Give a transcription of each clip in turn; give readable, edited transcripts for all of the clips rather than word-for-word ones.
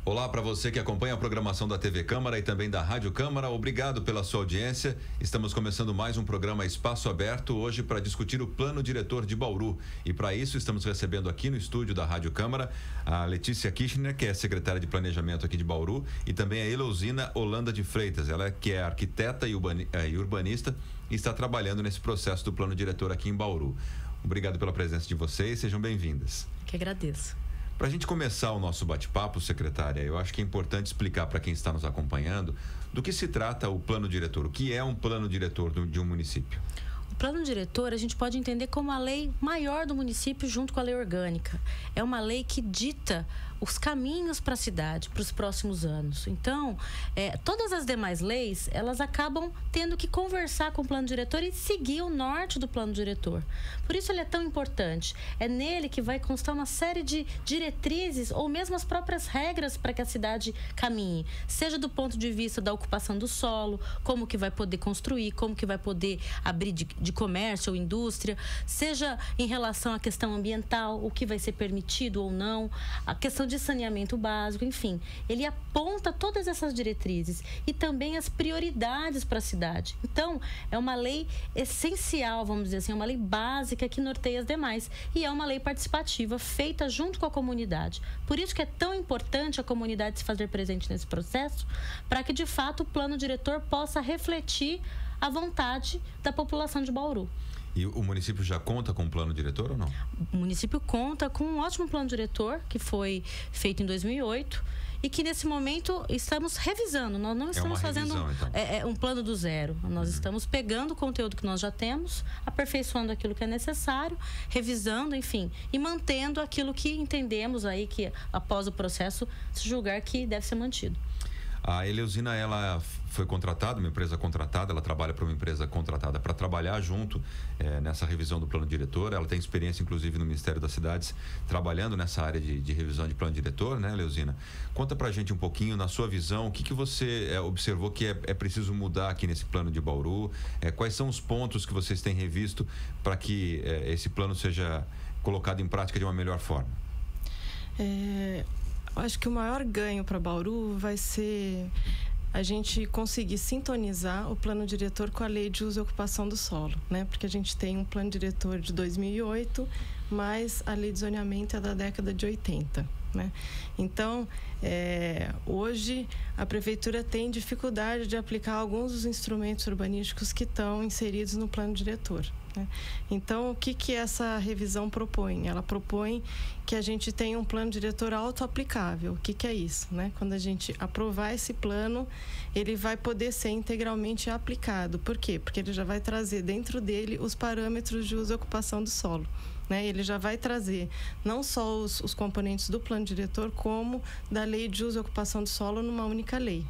Olá para você que acompanha a programação da TV Câmara e também da Rádio Câmara. Obrigado pela sua audiência. Estamos começando mais um programa Espaço Aberto hoje para discutir o plano diretor de Bauru. E para isso estamos recebendo aqui no estúdio da Rádio Câmara a Letícia Kirchner, que é secretária de Planejamento aqui de Bauru, e também a Eleusina Holanda de Freitas, ela que é arquiteta e urbanista e está trabalhando nesse processo do plano diretor aqui em Bauru. Obrigado pela presença de vocês, sejam bem-vindas. Que agradeço. Para a gente começar o nosso bate-papo, secretária, eu acho que é importante explicar para quem está nos acompanhando do que se trata o plano diretor, o que é um plano diretor de um município. O plano diretor a gente pode entender como a lei maior do município junto com a lei orgânica. É uma lei que dita os caminhos para a cidade, para os próximos anos. Então, todas as demais leis, elas acabam tendo que conversar com o plano diretor e seguir o norte do plano diretor. Por isso ele é tão importante. É nele que vai constar uma série de diretrizes ou mesmo as próprias regras para que a cidade caminhe. Seja do ponto de vista da ocupação do solo, como que vai poder construir, como que vai poder abrir de comércio ou indústria, seja em relação à questão ambiental, o que vai ser permitido ou não, a questão de saneamento básico, enfim. Ele aponta todas essas diretrizes e também as prioridades para a cidade. Então, é uma lei essencial, vamos dizer assim, é uma lei básica que norteia as demais. E é uma lei participativa, feita junto com a comunidade. Por isso que é tão importante a comunidade se fazer presente nesse processo, para que, de fato, o plano diretor possa refletir a vontade da população de Bauru. E o município já conta com um plano diretor ou não? O município conta com um ótimo plano diretor, que foi feito em 2008 e que nesse momento estamos revisando. Nós não estamos fazendo um plano do zero. Nós estamos pegando o conteúdo que nós já temos, aperfeiçoando aquilo que é necessário, revisando, enfim, e mantendo aquilo que entendemos aí que após o processo se julgar que deve ser mantido. A Eleusina, ela foi contratada, uma empresa contratada, ela trabalha para uma empresa contratada para trabalhar junto nessa revisão do plano diretor. Ela tem experiência, inclusive, no Ministério das Cidades, trabalhando nessa área de revisão de plano diretor, né, Eleusina? Conta pra gente um pouquinho, na sua visão, o que você observou que é preciso mudar aqui nesse plano de Bauru? Quais são os pontos que vocês têm revisto para que esse plano seja colocado em prática de uma melhor forma? Acho que o maior ganho para Bauru vai ser a gente conseguir sintonizar o plano diretor com a lei de uso e ocupação do solo, né? Porque a gente tem um plano diretor de 2008, mas a lei de zoneamento é da década de 80, né? Então, hoje a prefeitura tem dificuldade de aplicar alguns dos instrumentos urbanísticos que estão inseridos no plano diretor, né? Então, o que essa revisão propõe? Ela propõe que a gente tenha um plano diretor auto-aplicável. O que é isso, né? Quando a gente aprovar esse plano, ele vai poder ser integralmente aplicado. Por quê? Porque ele já vai trazer dentro dele os parâmetros de uso e ocupação do solo, né? Ele já vai trazer não só os componentes do plano diretor, como da lei de uso e ocupação do solo numa única lei.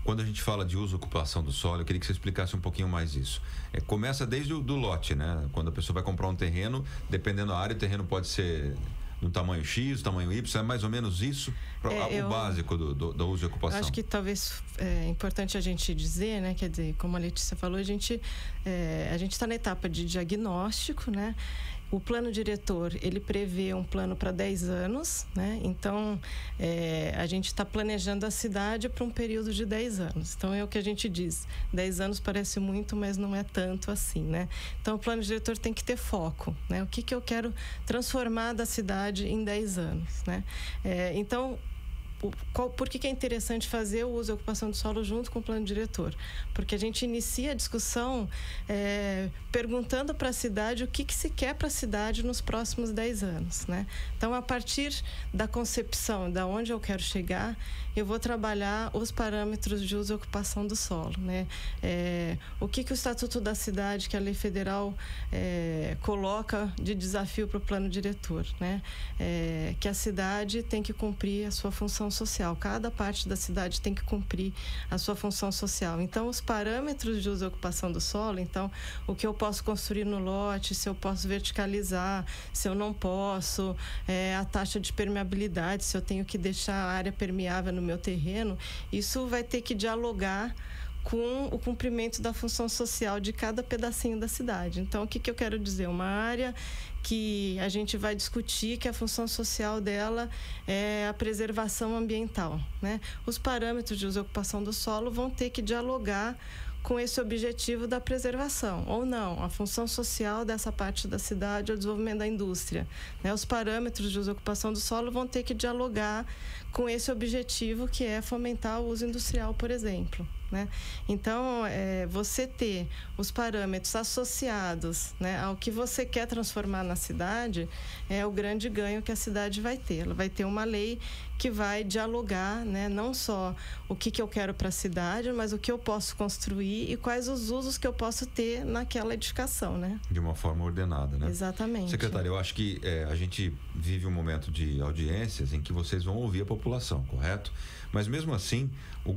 Quando a gente fala de uso e ocupação do solo, eu queria que você explicasse um pouquinho mais isso. Começa desde do lote, né? Quando a pessoa vai comprar um terreno, dependendo da área, o terreno pode ser no tamanho X, tamanho Y, é mais ou menos isso, o básico do uso e ocupação. Acho que talvez é importante a gente dizer, né? Quer dizer, como a Letícia falou, a gente está na etapa de diagnóstico, né? O plano diretor, ele prevê um plano para 10 anos, né? Então, a gente está planejando a cidade para um período de 10 anos. Então, é o que a gente diz. 10 anos parece muito, mas não é tanto assim, né? Então, o plano diretor tem que ter foco, né? O que eu quero transformar da cidade em 10 anos, né? Então, por que é interessante fazer o uso e ocupação do solo junto com o plano diretor? Porque a gente inicia a discussão perguntando para a cidade o que se quer para a cidade nos próximos 10 anos, né? Então, a partir da concepção de onde eu quero chegar, eu vou trabalhar os parâmetros de uso e ocupação do solo, né? O que o Estatuto da Cidade, que a lei federal coloca de desafio para o plano diretor, né? Que a cidade tem que cumprir a sua função social. Cada parte da cidade tem que cumprir a sua função social. Então, os parâmetros de uso e ocupação do solo, então, o que eu posso construir no lote, se eu posso verticalizar, se eu não posso, a taxa de permeabilidade, se eu tenho que deixar a área permeável no meu terreno, isso vai ter que dialogar com o cumprimento da função social de cada pedacinho da cidade. Então, o que eu quero dizer? Uma área que a gente vai discutir que a função social dela é a preservação ambiental, né? Os parâmetros de uso e ocupação do solo vão ter que dialogar com esse objetivo da preservação, ou não, a função social dessa parte da cidade é o desenvolvimento da indústria, né? Os parâmetros de uso e ocupação do solo vão ter que dialogar com esse objetivo que é fomentar o uso industrial, por exemplo, né? Então, você ter os parâmetros associados, né, ao que você quer transformar na cidade é o grande ganho que a cidade vai ter. Ela vai ter uma lei que vai dialogar, né, não só o que eu quero para a cidade, mas o que eu posso construir e quais os usos que eu posso ter naquela edificação, né? De uma forma ordenada, né? Exatamente. Secretária, eu acho que a gente vive um momento de audiências em que vocês vão ouvir a população, correto? Mas mesmo assim, o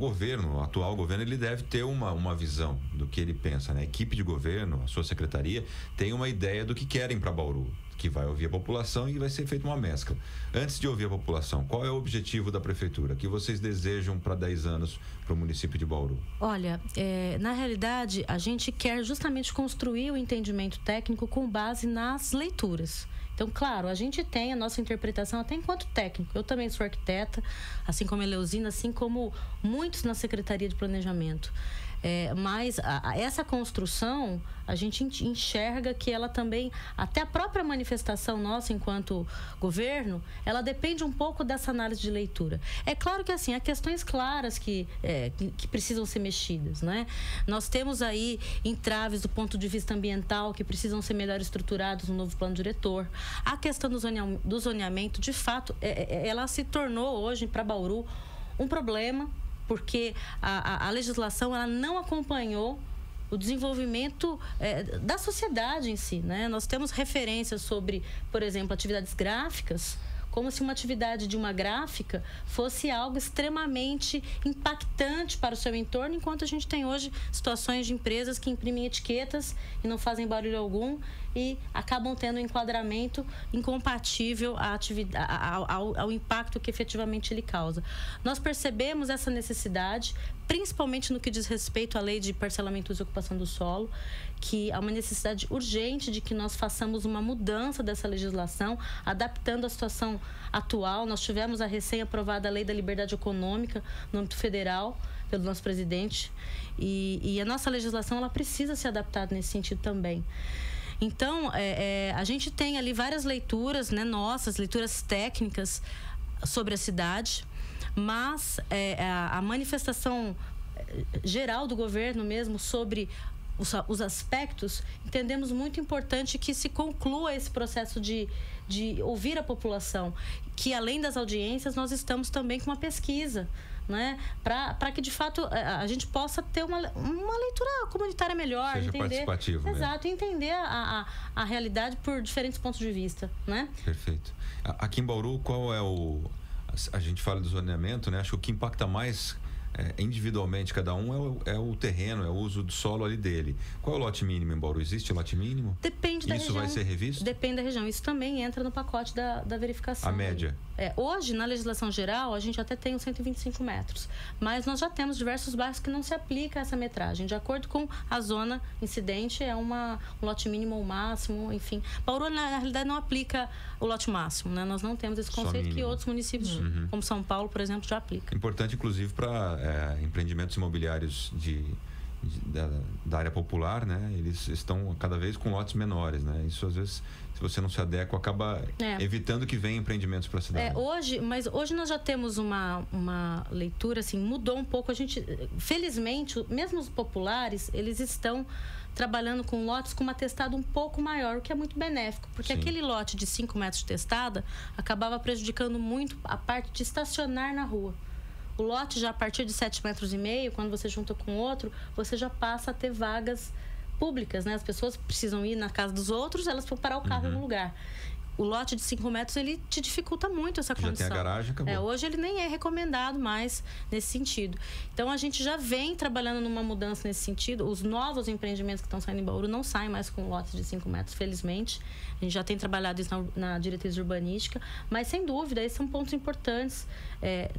atual governo, ele deve ter uma visão do que ele pensa, né? A equipe de governo, a sua secretaria, tem uma ideia do que querem para Bauru, que vai ouvir a população e vai ser feita uma mescla. Antes de ouvir a população, qual é o objetivo da prefeitura? O que vocês desejam para 10 anos para o município de Bauru? Olha, na realidade, a gente quer justamente construir o entendimento técnico com base nas leituras. Então, claro, a gente tem a nossa interpretação até enquanto técnico. Eu também sou arquiteta, assim como a Eleusina, assim como muitos na Secretaria de Planejamento. Mas essa construção, a gente enxerga que ela também, até a própria manifestação nossa enquanto governo, ela depende um pouco dessa análise de leitura. É claro que assim, há questões claras que precisam ser mexidas, né? Nós temos aí entraves do ponto de vista ambiental que precisam ser melhor estruturados no novo plano diretor. A questão do zoneamento, de fato, ela se tornou hoje para Bauru um problema, porque a legislação ela não acompanhou o desenvolvimento da sociedade em si, né? Nós temos referências sobre, por exemplo, atividades gráficas, como se uma atividade de uma gráfica fosse algo extremamente impactante para o seu entorno, enquanto a gente tem hoje situações de empresas que imprimem etiquetas e não fazem barulho algum e acabam tendo um enquadramento incompatível ao impacto que efetivamente ele causa. Nós percebemos essa necessidade, principalmente no que diz respeito à lei de parcelamento e ocupação do solo, que há uma necessidade urgente de que nós façamos uma mudança dessa legislação, adaptando a situação atual. Nós tivemos a recém-aprovada Lei da Liberdade Econômica no âmbito federal, pelo nosso presidente, e a nossa legislação ela precisa ser adaptada nesse sentido também. Então, a gente tem ali várias leituras, né, nossas, leituras técnicas sobre a cidade, mas a manifestação geral do governo mesmo sobre os aspectos, entendemos muito importante que se conclua esse processo de ouvir a população, que além das audiências nós estamos também com uma pesquisa, né? Para que de fato a gente possa ter uma leitura comunitária melhor, seja entender, participativo, exato, entender a realidade por diferentes pontos de vista, né? Perfeito. Aqui em Bauru, qual é a gente fala do zoneamento, né? Acho que o que impacta mais individualmente cada um é o terreno, é o uso do solo ali dele. Qual é o lote mínimo em Bauru? Existe lote mínimo? Depende da região. Isso vai ser revisto? Depende da região. Isso também entra no pacote da verificação. A média? Hoje, na legislação geral, a gente até tem os 125 metros. Mas nós já temos diversos bairros que não se aplica essa metragem. De acordo com a zona incidente, é um lote mínimo ou máximo, enfim. Bauru, na realidade, não aplica o lote máximo, né? Nós não temos esse conceito que outros municípios, como São Paulo, por exemplo, já aplicam. Importante, inclusive, para empreendimentos imobiliários da área popular, né? Eles estão cada vez com lotes menores, né? Isso, às vezes, se você não se adequa, acaba evitando que venham empreendimentos para a cidade. Mas hoje nós já temos uma leitura, assim, mudou um pouco. A gente, felizmente, mesmo os populares, eles estão trabalhando com lotes com uma testada um pouco maior, o que é muito benéfico, porque aquele lote de 5 metros de testada acabava prejudicando muito a parte de estacionar na rua. O lote já a partir de 7,5 metros, quando você junta com outro, você já passa a ter vagas públicas, né? As pessoas precisam ir na casa dos outros, elas vão parar o carro em algum lugar. O lote de 5 metros, ele te dificulta muito essa condição. Já tem a garagem, acabou. Hoje ele nem é recomendado mais nesse sentido. Então, a gente já vem trabalhando numa mudança nesse sentido. Os novos empreendimentos que estão saindo em Bauru não saem mais com lotes de 5 metros, felizmente. A gente já tem trabalhado isso na diretriz urbanística. Mas, sem dúvida, esses são pontos importantes.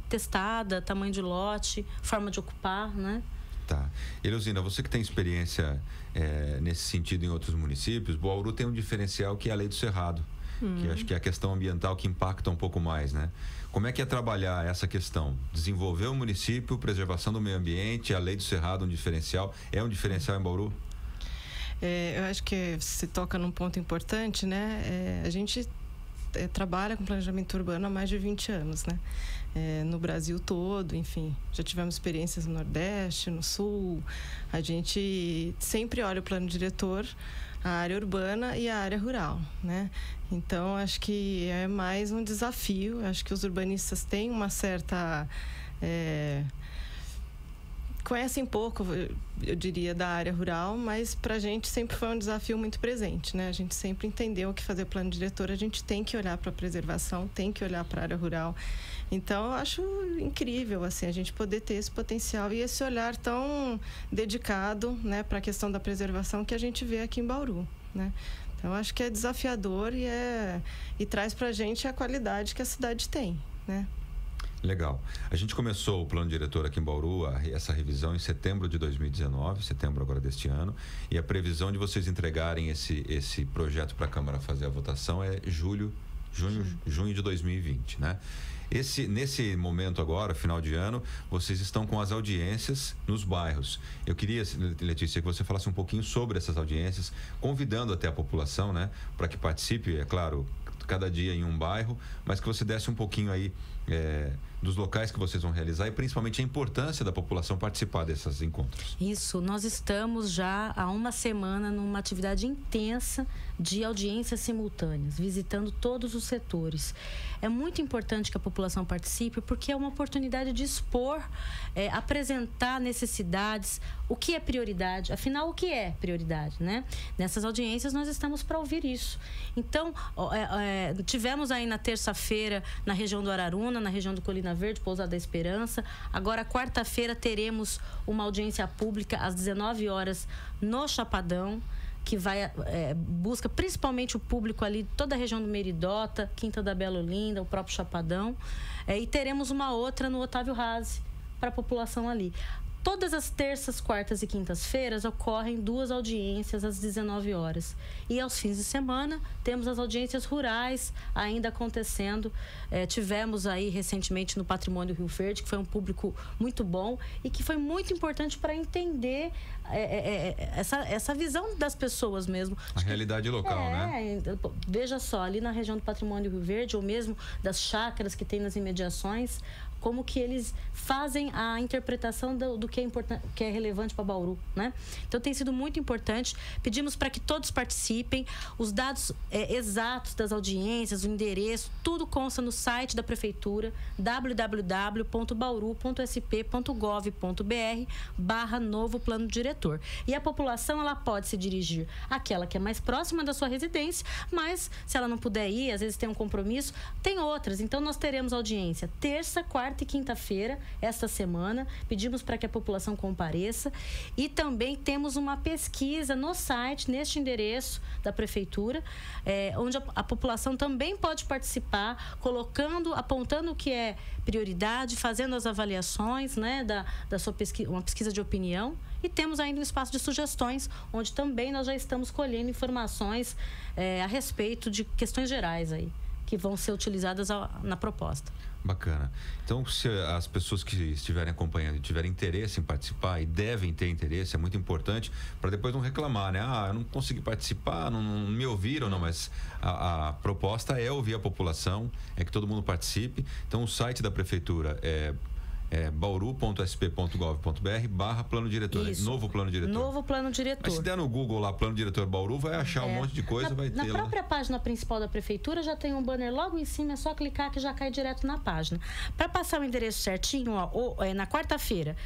Testada, tamanho de lote, forma de ocupar, né? Tá. Eleusinda, você que tem experiência nesse sentido em outros municípios, Bauru tem um diferencial que é a Lei do Cerrado, que acho que é a questão ambiental que impacta um pouco mais, né? Como é que é trabalhar essa questão? Desenvolver o município, preservação do meio ambiente, a Lei do Cerrado, um diferencial. É um diferencial em Bauru? Eu acho que se toca num ponto importante, né? A gente trabalha com planejamento urbano há mais de 20 anos, né? No Brasil todo, enfim, já tivemos experiências no Nordeste, no Sul. A gente sempre olha o plano diretor, a área urbana e a área rural, né? Então, acho que é mais um desafio. Acho que os urbanistas têm uma certa... conhecem pouco, eu diria, da área rural, mas para a gente sempre foi um desafio muito presente, né? A gente sempre entendeu que fazer plano diretor, a gente tem que olhar para a preservação, tem que olhar para a área rural. Então, eu acho incrível, assim, a gente poder ter esse potencial e esse olhar tão dedicado, né, para a questão da preservação que a gente vê aqui em Bauru, né? Então, eu acho que é desafiador e traz para a gente a qualidade que a cidade tem, né? Legal. A gente começou o plano diretor aqui em Bauru, essa revisão em setembro de 2019, setembro agora deste ano, e a previsão de vocês entregarem esse projeto para a Câmara fazer a votação é junho de 2020, né? Nesse momento agora, final de ano, vocês estão com as audiências nos bairros. Eu queria, Letícia, que você falasse um pouquinho sobre essas audiências, convidando até a população, né, para que participe, é claro, cada dia em um bairro, mas que você desse um pouquinho aí dos locais que vocês vão realizar e principalmente a importância da população participar desses encontros. Isso, nós estamos já há uma semana numa atividade intensa de audiências simultâneas, visitando todos os setores. É muito importante que a população participe porque é uma oportunidade de expor, apresentar necessidades, o que é prioridade, afinal o que é prioridade, né? Nessas audiências nós estamos para ouvir isso. Então, tivemos aí na terça-feira na região do Araruna, na região do Colina Verde, Pousada da Esperança. Agora, quarta-feira, teremos uma audiência pública às 19 horas no Chapadão, que busca principalmente o público ali, toda a região do Meridota, Quinta da Bela Olinda, o próprio Chapadão. E teremos uma outra no Otávio Razzi, para a população ali. Todas as terças, quartas e quintas-feiras ocorrem 2 audiências às 19 horas. E aos fins de semana temos as audiências rurais ainda acontecendo. Tivemos aí recentemente no Patrimônio Rio Verde, que foi um público muito bom e que foi muito importante para entender essa visão das pessoas mesmo. A realidade local, né? Veja só, ali na região do Patrimônio Rio Verde, ou mesmo das chácaras que tem nas imediações, como que eles fazem a interpretação do que é importante, que é relevante para Bauru, né? Então tem sido muito importante. Pedimos para que todos participem. Os dados exatos das audiências, o endereço, tudo consta no site da prefeitura, www.bauru.sp.gov.br/novo plano diretor. E a população, ela pode se dirigir àquela que é mais próxima da sua residência, mas se ela não puder ir, às vezes tem um compromisso, tem outras. Então nós teremos audiência terça, quarta e quinta-feira, esta semana. Pedimos para que a população compareça. E também temos uma pesquisa no site, neste endereço da prefeitura, onde a população também pode participar, apontando o que é prioridade, fazendo as avaliações, né, da sua pesquisa, uma pesquisa de opinião. E temos ainda um espaço de sugestões, onde também nós já estamos colhendo informações a respeito de questões gerais aí, que vão ser utilizadas na proposta. Bacana. Então, se as pessoas que estiverem acompanhando tiverem interesse em participar, e devem ter interesse, é muito importante, para depois não reclamar, né? Eu não consegui participar, não me ouviram, não, mas a proposta é ouvir a população, é que todo mundo participe. Então, o site da prefeitura é bauru.sp.gov.br/plano diretor. Novo plano diretor. Novo plano diretor. Mas se der no Google lá, plano diretor Bauru, vai achar um monte de coisa, vai ter. Na própria página principal da prefeitura já tem um banner logo em cima, é só clicar que já cai direto na página. Para passar o endereço certinho, na quarta-feira,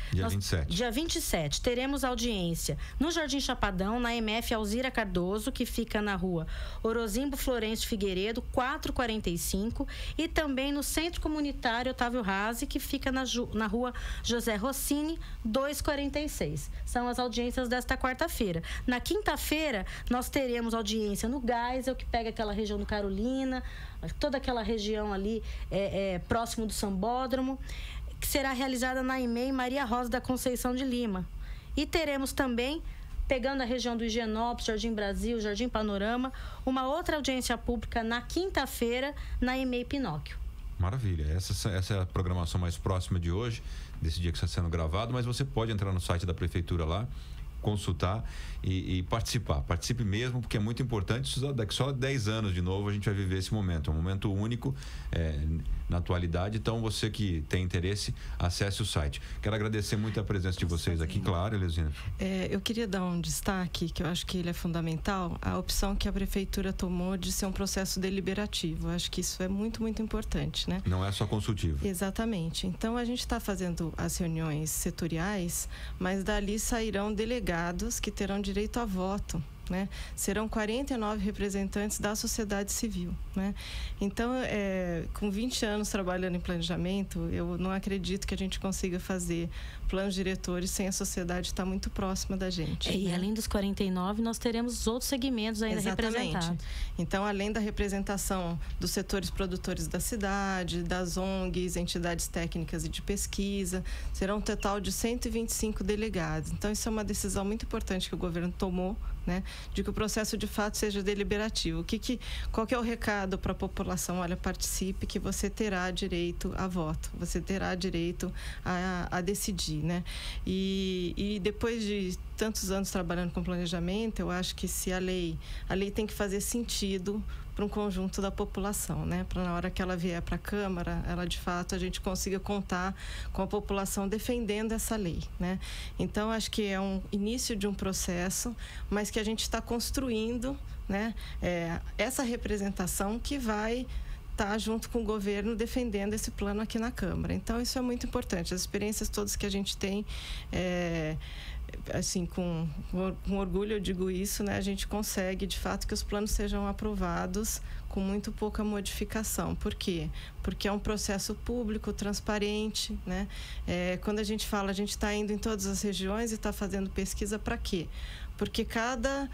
dia 27, teremos audiência no Jardim Chapadão, na MF Alzira Cardoso, que fica na rua Orozimbo Florencio Figueiredo, 445, e também no Centro Comunitário Otávio Razzi, que fica na rua José Rossini, 246. São as audiências desta quarta-feira. Na quinta-feira, nós teremos audiência no Geisel, que pega aquela região do Carolina, toda aquela região ali próximo do Sambódromo, que será realizada na EMEI Maria Rosa da Conceição de Lima. E teremos também, pegando a região do Higienópolis, Jardim Brasil, Jardim Panorama, uma outra audiência pública na quinta-feira, na EMEI Pinóquio. Maravilha. Essa é a programação mais próxima de hoje, desse dia que está sendo gravado, mas você pode entrar no site da Prefeitura lá, consultar e participar. Participe mesmo, porque é muito importante. Daqui só 10 anos de novo a gente vai viver esse momento. É um momento único na atualidade. Então, você que tem interesse, acesse o site. Quero agradecer muito a presença de vocês aqui, claro, Eleusina. Eu queria dar um destaque, que eu acho que ele é fundamental, a opção que a Prefeitura tomou de ser um processo deliberativo. Eu acho que isso é muito, muito importante, né? Não é só consultivo. Exatamente. Então, a gente está fazendo as reuniões setoriais, mas dali sairão delegados que terão direito a voto, né? Serão 49 representantes da sociedade civil, né? Então, com 20 anos trabalhando em planejamento, eu não acredito que a gente consiga fazer planos diretores sem a sociedade estar muito próxima da gente. E além dos 49, nós teremos outros segmentos ainda representados. Então, além da representação dos setores produtores da cidade, das ONGs, entidades técnicas e de pesquisa, será um total de 125 delegados. Então, isso é uma decisão muito importante que o governo tomou, né, de que o processo de fato seja deliberativo. Qual que é o recado para a população? Olha, participe, que você terá direito a voto, você terá direito a decidir, né? E depois de tantos anos trabalhando com planejamento, eu acho que se a lei tem que fazer sentido para um conjunto da população, né? Para na hora que ela vier para a Câmara, de fato a gente consiga contar com a população defendendo essa lei, né? Então, acho que é um início de um processo, mas que a gente está construindo, né? Essa representação que vai estar junto com o governo defendendo esse plano aqui na Câmara. Então, isso é muito importante. As experiências todas que a gente tem, assim, com orgulho eu digo isso, né? A gente consegue, de fato, que os planos sejam aprovados com muito pouca modificação. Por quê? Porque é um processo público, transparente, né? Quando a gente fala, a gente está indo em todas as regiões e está fazendo pesquisa para quê? Porque cada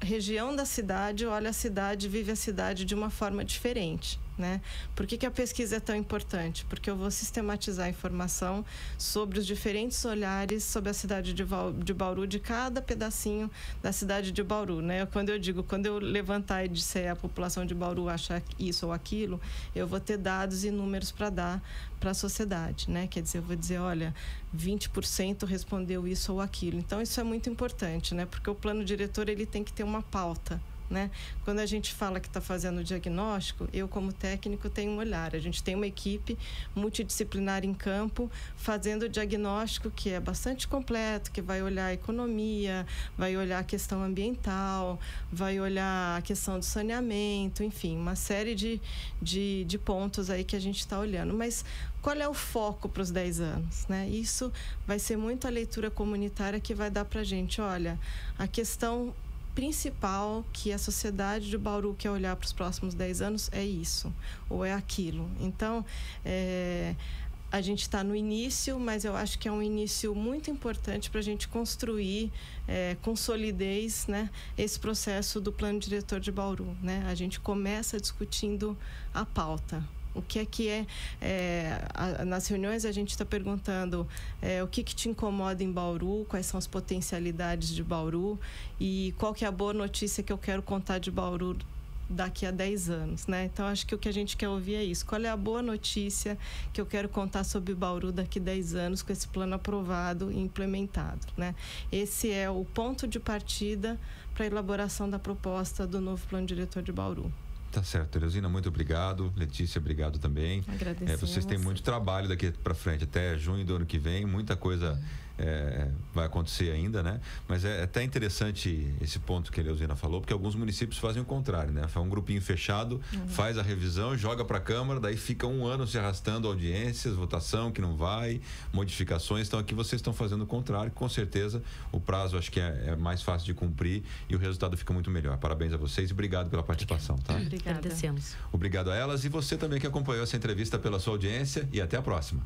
região da cidade olha a cidade, vive a cidade de uma forma diferente, né? Por que a pesquisa é tão importante? Porque eu vou sistematizar a informação sobre os diferentes olhares sobre a cidade de Bauru, de cada pedacinho da cidade de Bauru, né? Quando eu levantar e disser a população de Bauru achar isso ou aquilo, eu vou ter dados e números para dar para a sociedade, né? Quer dizer, eu vou dizer, olha, 20% respondeu isso ou aquilo. Então, isso é muito importante, né? Porque o plano diretor, ele tem que ter uma pauta, né? Quando a gente fala que está fazendo o diagnóstico, eu como técnico tenho um olhar. A gente tem uma equipe multidisciplinar em campo fazendo o diagnóstico, que é bastante completo, que vai olhar a economia, vai olhar a questão ambiental, vai olhar a questão do saneamento, enfim, uma série de pontos aí que a gente está olhando. Mas qual é o foco para os 10 anos, né? Isso vai ser muito a leitura comunitária que vai dar para a gente, olha, a questão principal que a sociedade de Bauru quer olhar para os próximos 10 anos é isso, ou é aquilo. Então, a gente está no início, mas eu acho que é um início muito importante para a gente construir com solidez, né, esse processo do plano diretor de Bauru, né? A gente começa discutindo a pauta. O que é nas reuniões a gente está perguntando o que te incomoda em Bauru, quais são as potencialidades de Bauru e qual que é a boa notícia que eu quero contar de Bauru daqui a 10 anos, né? Então, acho que o que a gente quer ouvir é isso. Qual é a boa notícia que eu quero contar sobre Bauru daqui a 10 anos com esse plano aprovado e implementado, né? Esse é o ponto de partida para a elaboração da proposta do novo plano diretor de Bauru. Tá certo, Eleusina, muito obrigado. Letícia, obrigado também. Vocês têm muito trabalho daqui para frente, até junho do ano que vem, muita coisa vai acontecer ainda, né? Mas é até interessante esse ponto que a Eleusina falou, porque alguns municípios fazem o contrário, né? Faz um grupinho fechado, faz a revisão, joga para a Câmara, daí fica um ano se arrastando audiências, votação que não vai, modificações. Então, aqui vocês estão fazendo o contrário, com certeza o prazo acho que é mais fácil de cumprir e o resultado fica muito melhor. Parabéns a vocês e obrigado pela participação, tá? Obrigada. Agradecemos. Obrigado a elas e você também que acompanhou essa entrevista pela sua audiência e até a próxima.